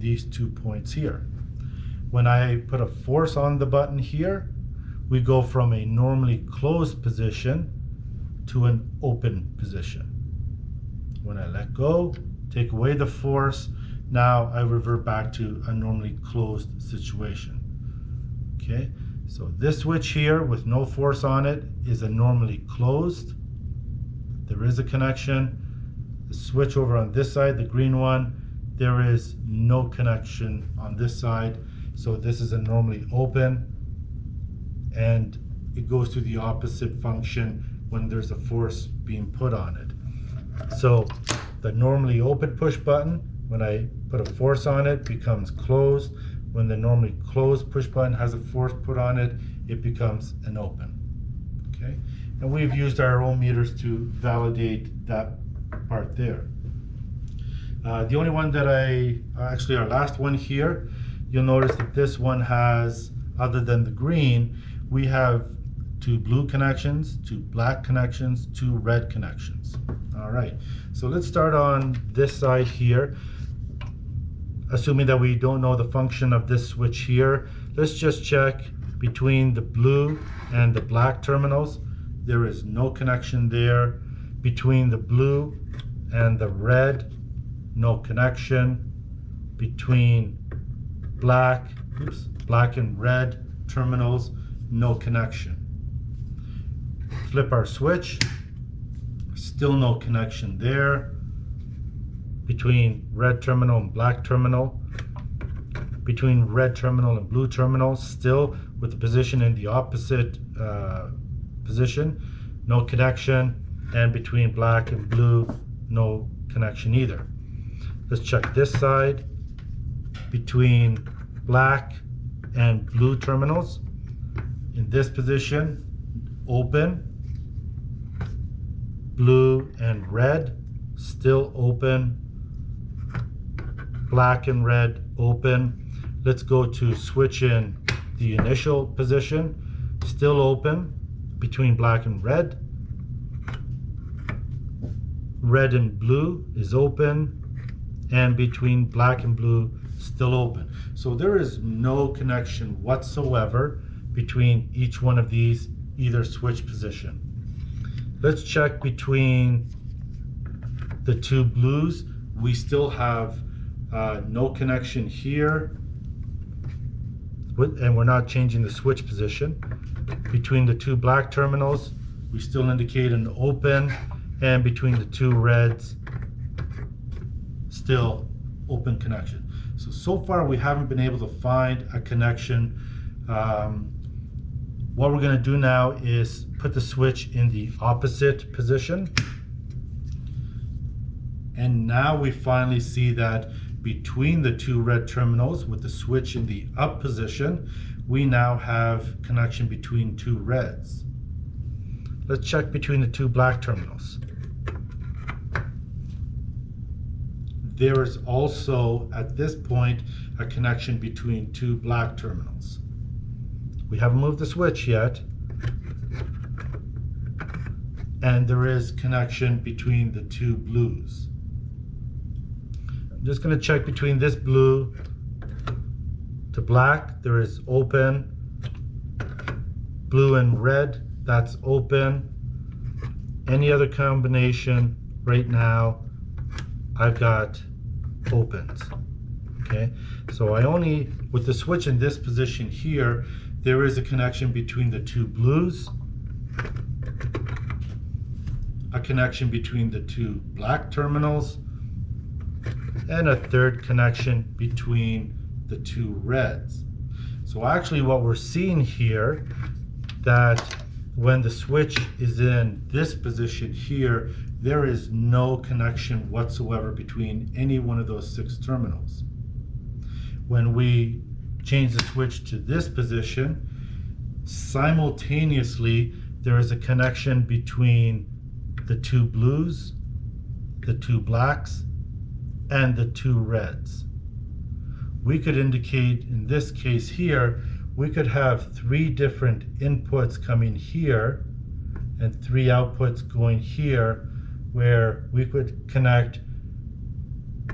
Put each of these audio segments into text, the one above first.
these 2 points here. When I put a force on the button here, we go from a normally closed position to an open position. When I let go, take away the force, now I revert back to a normally closed situation. Okay, so this switch here with no force on it is a normally closed. There is a connection. The switch over on this side, the green one, there is no connection on this side. So this is a normally open, and it goes through the opposite function when there's a force being put on it. So the normally open push button, when I put a force on it, becomes closed. When the normally closed push button has a force put on it, it becomes an open. Okay, and we've used our own meters to validate that part there. The only one that actually our last one here, you'll notice that this one has, other than the green, we have 2 blue connections, 2 black connections, 2 red connections. All right, so let's start on this side here. Assuming that we don't know the function of this switch here, let's just check between the blue and the black terminals. There is no connection there. Between the blue and the red, no connection. Between black and red terminals, no connection. Flip our switch, still no connection there. Between red terminal and black terminal, between red terminal and blue terminal, still with the position in the opposite position, no connection, and between black and blue, no connection either. Let's check this side. Between black and blue terminals, in this position, open. Blue and red, still open. Black and red, open. Let's go to switch in the initial position, still open between black and red. Red and blue is open, and between black and blue, still open. So there is no connection whatsoever between each one of these, either switch position. Let's check between the 2 blues. We still have no connection here, and we're not changing the switch position. Between the 2 black terminals, we still indicate an open, and between the 2 reds, still open connection. So far we haven't been able to find a connection. What we're going to do now is put the switch in the opposite position, and now we finally see that between the 2 red terminals with the switch in the up position, we now have connection between 2 reds. Let's check between the 2 black terminals. There is also, at this point, a connection between 2 black terminals. We haven't moved the switch yet. And there is connection between the 2 blues. I'm just going to check between this blue to black. There is open. Blue and red, that's open. Any other combination right now, I've got opens. Okay, so I only, with the switch in this position here, there is a connection between the 2 blues, a connection between the 2 black terminals, and a third connection between the 2 reds. So actually what we're seeing here, that when the switch is in this position here, there is no connection whatsoever between any one of those 6 terminals. When we change the switch to this position, simultaneously there is a connection between the 2 blues, the 2 blacks, and the 2 reds. We could indicate, in this case here, we could have 3 different inputs coming here and 3 outputs going here, where we could connect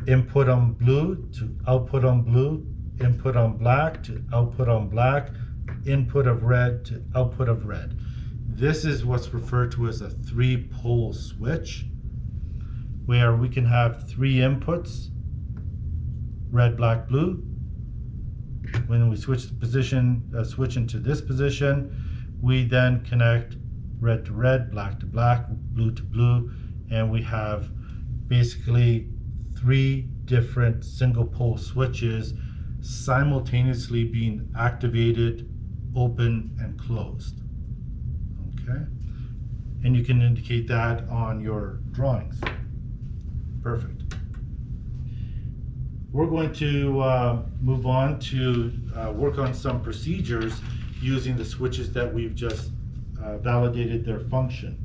input on blue to output on blue, input on black to output on black, input of red to output of red. This is what's referred to as a 3-pole switch, where we can have 3 inputs, red, black, blue. When we switch the position, switch into this position, we then connect red to red, black to black, blue to blue, and we have basically 3 different single pole switches simultaneously being activated, open, and closed. Okay, and you can indicate that on your drawings. Perfect. We're going to move on to work on some procedures using the switches that we've just validated their function.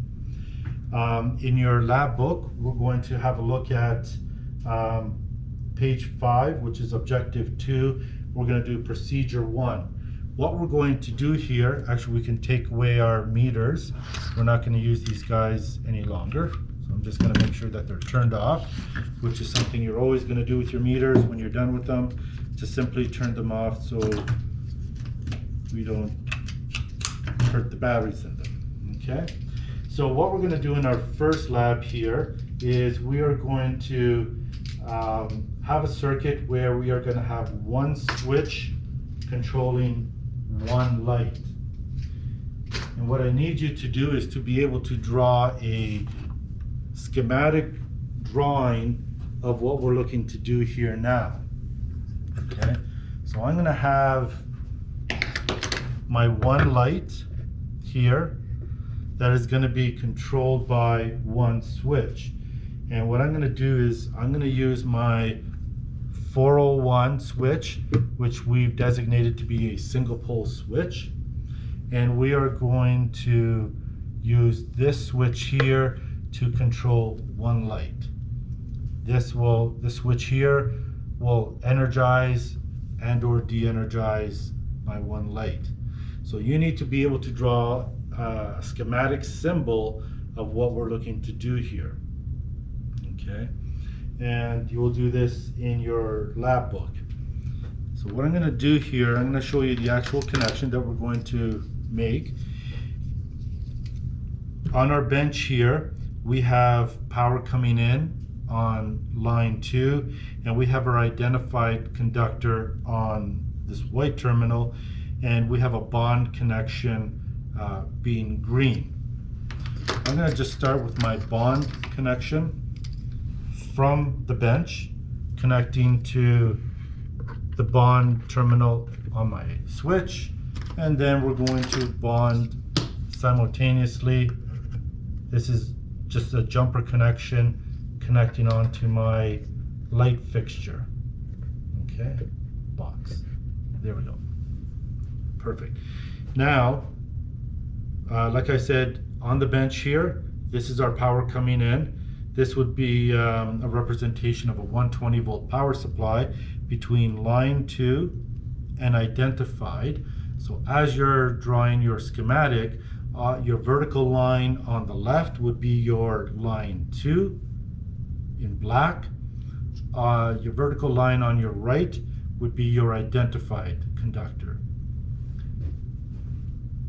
In your lab book, we're going to have a look at page 5, which is objective 2. We're going to do procedure 1. What we're going to do here, actually we can take away our meters. We're not going to use these guys any longer. So I'm just going to make sure that they're turned off, which is something you're always going to do with your meters when you're done with them. Just simply turn them off so we don't hurt the batteries in them. Okay? So what we're going to do in our first lab here is we are going to have a circuit where we are going to have one switch controlling one light. And what I need you to do is to be able to draw a schematic drawing of what we're looking to do here now. Okay, so I'm going to have my one light here that is going to be controlled by one switch. And what I'm going to do is I'm going to use my 401 switch, which we've designated to be a single pole switch, and we are going to use this switch here to control one light. This switch here will energize and or de-energize my one light. So you need to be able to draw a schematic symbol of what we're looking to do here. Okay, and you will do this in your lab book. So what I'm going to do here, I'm going to show you the actual connection that we're going to make. On our bench here, we have power coming in on line 2, and we have our identified conductor on this white terminal, and we have a bond connection being green. I'm going to just start with my bond connection from the bench, connecting to the bond terminal on my switch, and then we're going to bond simultaneously. This is just a jumper connection connecting onto my light fixture. Okay, box. There we go. Perfect. Now, like I said, on the bench here, this is our power coming in. This would be a representation of a 120 volt power supply between line 2 and identified. So as you're drawing your schematic, your vertical line on the left would be your line 2 in black. Your vertical line on your right would be your identified conductor.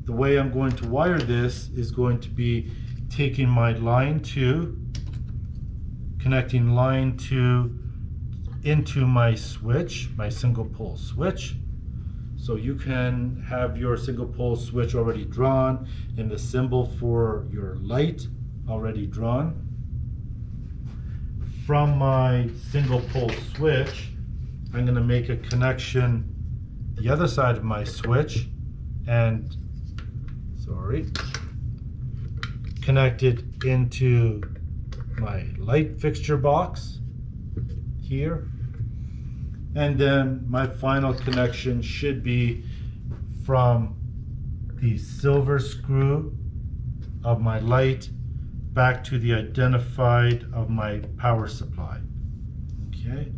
The way I'm going to wire this is going to be taking my line 2, connecting line 2 into my switch, my single pole switch. So you can have your single pole switch already drawn and the symbol for your light already drawn. From my single pole switch, I'm going to make a connection the other side of my switch and connect it into my light fixture box here. And then my final connection should be from the silver screw of my light back to the identified of my power supply. Okay.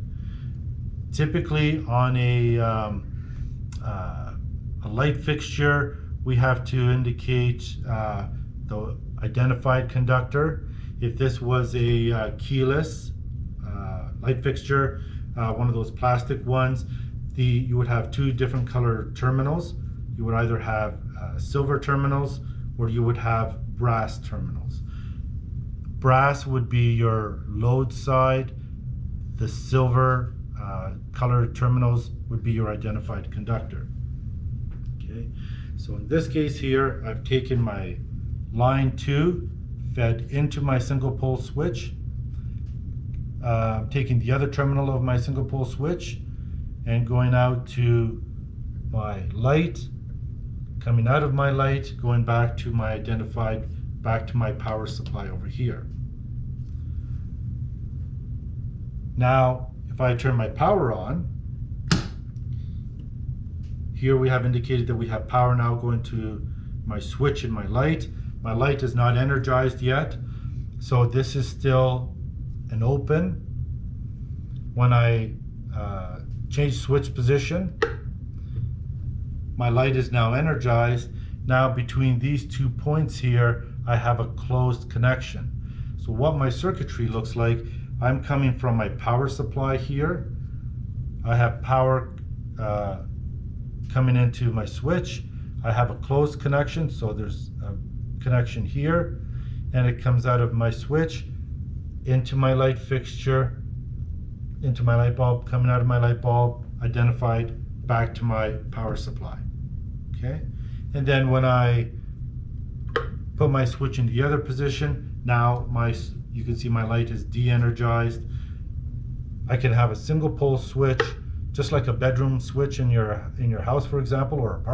Typically on a light fixture, we have to indicate the identified conductor. If this was a keyless light fixture, one of those plastic ones, you would have two different color terminals. You would either have silver terminals or you would have brass terminals. Brass would be your load side. The silver colored terminals would be your identified conductor. Okay, so in this case here, I've taken my line 2, fed into my single pole switch, taking the other terminal of my single pole switch and going out to my light, coming out of my light, going back to my identified, back to my power supply over here. Now, if I turn my power on, here we have indicated that we have power now going to my switch and my light. My light is not energized yet, so this is still an open. When I change switch position, my light is now energized. Now between these 2 points here, I have a closed connection. So what my circuitry looks like, I'm coming from my power supply here. I have power coming into my switch. I have a closed connection, so there's a connection here, and it comes out of my switch into my light fixture, into my light bulb, coming out of my light bulb, identified, back to my power supply. Okay, and then when I put my switch in the other position, now you can see my light is de-energized. I can have a single pole switch, just like a bedroom switch in your house, for example, or apartment.